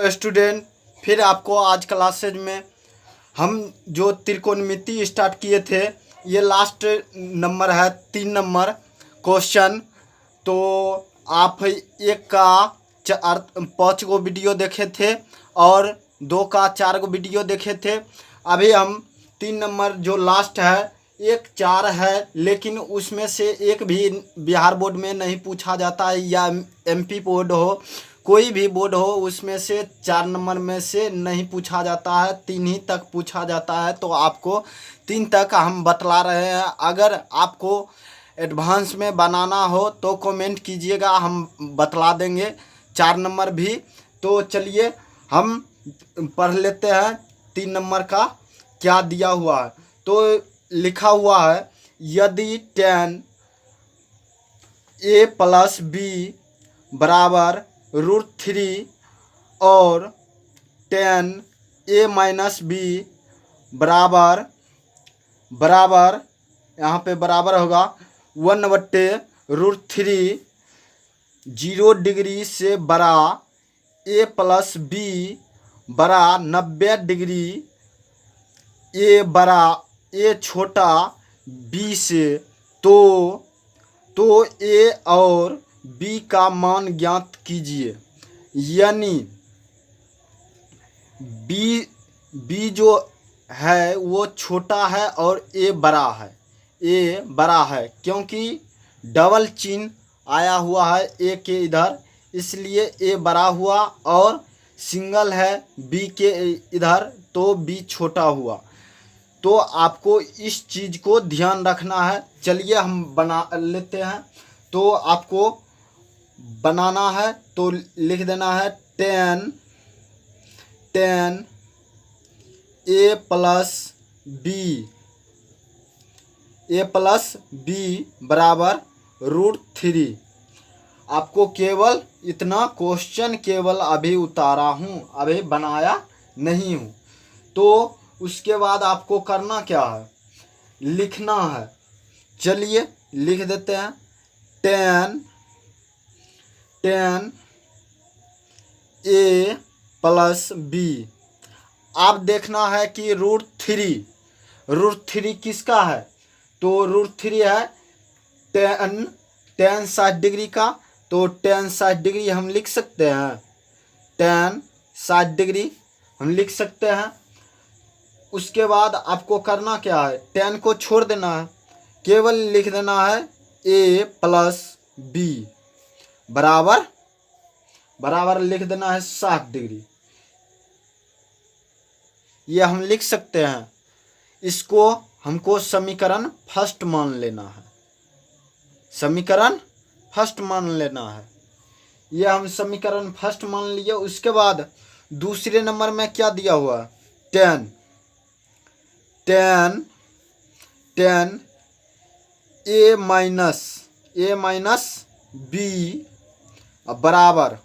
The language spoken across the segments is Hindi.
स्टूडेंट, फिर आपको आज क्लासेज में हम जो त्रिकोणमिति स्टार्ट किए थे, ये लास्ट नंबर है 3 नंबर क्वेश्चन। तो आप 1 का 5 गो वीडियो देखे थे और 2 का 4 गो वीडियो देखे थे। अभी हम 3 नंबर जो लास्ट है, 1 4 है, लेकिन उसमें से एक भी बिहार बोर्ड में नहीं पूछा जाता है, या एमपी बोर्ड हो, कोई भी बोर्ड हो, उसमें से 4 नंबर में से नहीं पूछा जाता है, 3 ही तक पूछा जाता है। तो आपको 3 तक हम बतला रहे हैं। अगर आपको एडवांस में बनाना हो तो कमेंट कीजिएगा, हम बतला देंगे 4 नंबर भी। तो चलिए हम पढ़ लेते हैं 3 नंबर का क्या दिया हुआ है। तो लिखा हुआ है, यदि tan a प्लस बी बराबर √3 और tan a माइनस बी बराबर यहाँ पे बराबर होगा 1/√3, 0 डिग्री से बड़ा a प्लस बी बड़ा 90 डिग्री, a छोटा b से, तो a और b का मान ज्ञात कीजिए। यानी b जो है वो छोटा है और a बड़ा है, क्योंकि डबल चिन्ह आया हुआ है a के इधर, इसलिए a बड़ा हुआ, और सिंगल है b के इधर तो b छोटा हुआ। तो आपको इस चीज़ को ध्यान रखना है। चलिए हम बना लेते हैं। तो आपको बनाना है तो लिख देना है tan a प्लस बी बराबर √3। आपको केवल इतना क्वेश्चन केवल अभी उतारा हूँ, अभी बनाया नहीं हूँ। तो उसके बाद आपको करना क्या है, लिखना है। चलिए लिख देते हैं tan a प्लस बी। आप देखना है कि √3 किसका है, तो √3 है tan 60 डिग्री का। तो tan 60 डिग्री हम लिख सकते हैं, tan 60 डिग्री हम लिख सकते हैं। उसके बाद आपको करना क्या है, tan को छोड़ देना है, केवल लिख देना है a प्लस बी बराबर लिख देना है 60 डिग्री। ये हम लिख सकते हैं। इसको हमको समीकरण फर्स्ट मान लेना है, ये हम समीकरण फर्स्ट मान लिए। उसके बाद दूसरे नंबर में क्या दिया हुआ है, tan a माइनस बी बराबर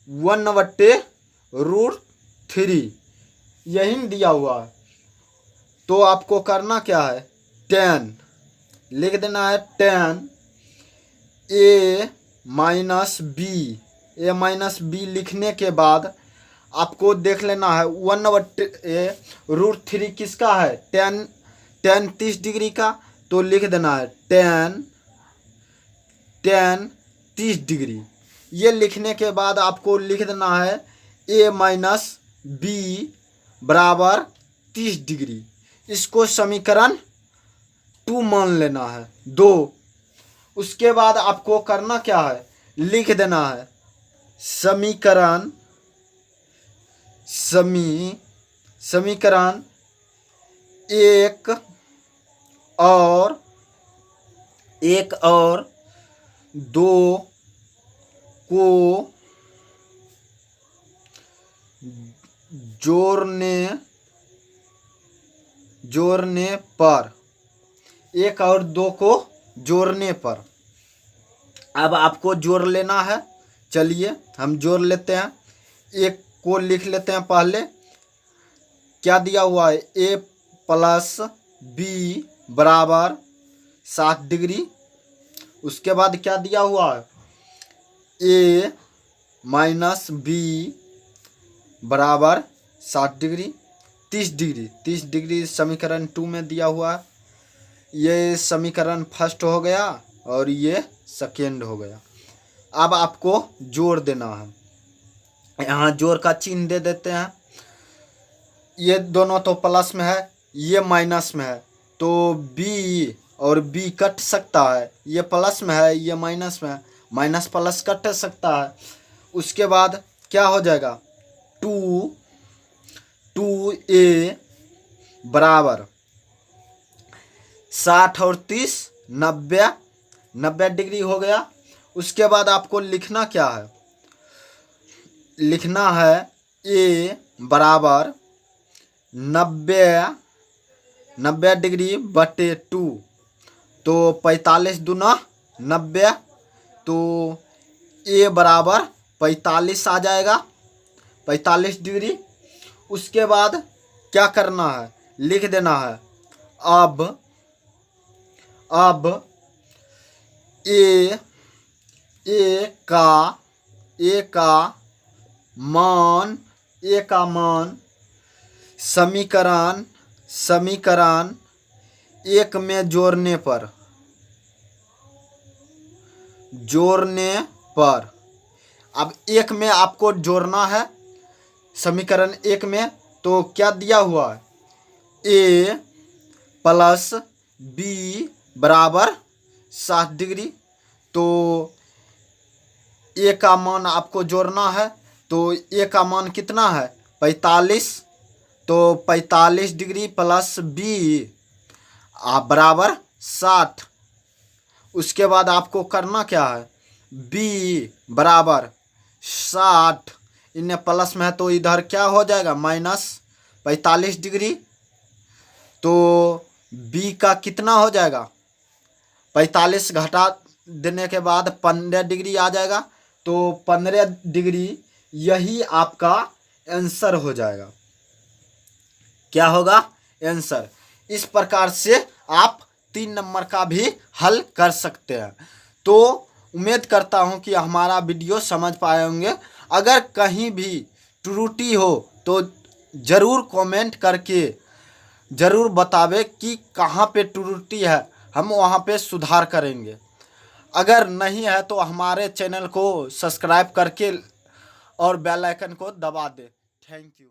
1/√3, यही दिया हुआ है। तो आपको करना क्या है, tan लिख देना है, tan a माइनस बी लिखने के बाद आपको देख लेना है 1/√3 किसका है, tan 30 डिग्री का। तो लिख देना है tan 30 डिग्री। ये लिखने के बाद आपको लिख देना है a माइनस बी बराबर 30 डिग्री। इसको समीकरण 2 मान लेना है, 2। उसके बाद आपको करना क्या है, लिख देना है समीकरण 1 और 2 को जोड़ने पर, 1 और 2 को जोड़ने पर अब आपको जोड़ लेना है। चलिए हम जोड़ लेते हैं। 1 को लिख लेते हैं पहले, क्या दिया हुआ है, a प्लस बी बराबर 60 डिग्री। उसके बाद क्या दिया हुआ है, a माइनस बी बराबर 60 डिग्री 30 डिग्री 30 डिग्री समीकरण 2 में दिया हुआ है। ये समीकरण फर्स्ट हो गया और ये सेकेंड हो गया। अब आपको जोड़ देना है, यहाँ जोड़ का चिन्ह दे देते हैं। ये दोनों तो प्लस में है, ये माइनस में है, तो बी और बी कट सकता है। ये प्लस में है, ये माइनस में है, माइनस प्लस कट सकता है। उसके बाद क्या हो जाएगा, 2a बराबर 60 और 30 90 डिग्री हो गया। उसके बाद आपको लिखना क्या है, लिखना है a बराबर 90 डिग्री बटे 2, तो 45 दूना 90, तो a बराबर 45 आ जाएगा, 45 डिग्री। उसके बाद क्या करना है, लिख देना है अब a का मान समीकरण 1 में जोड़ने पर अब 1 में आपको जोड़ना है समीकरण 1 में, तो क्या दिया हुआ है, a प्लस b बराबर 60 डिग्री। तो a का मान आपको जोड़ना है, तो a का मान कितना है 45, तो 45 डिग्री प्लस b बराबर 60। उसके बाद आपको करना क्या है, b बराबर 60, इन्हें प्लस में है तो इधर क्या हो जाएगा माइनस 45 डिग्री, तो b का कितना हो जाएगा 45 घटा देने के बाद 15 डिग्री आ जाएगा, तो 15 डिग्री यही आपका आंसर हो जाएगा। क्या होगा आंसर। इस प्रकार से आप 3 नंबर का भी हल कर सकते हैं। तो उम्मीद करता हूं कि हमारा वीडियो समझ पाए होंगे। अगर कहीं भी त्रुटि हो तो ज़रूर कमेंट करके ज़रूर बतावे कि कहाँ पे त्रुटि है, हम वहाँ पे सुधार करेंगे। अगर नहीं है तो हमारे चैनल को सब्सक्राइब करके और बेल आइकन को दबा दे। Thank you.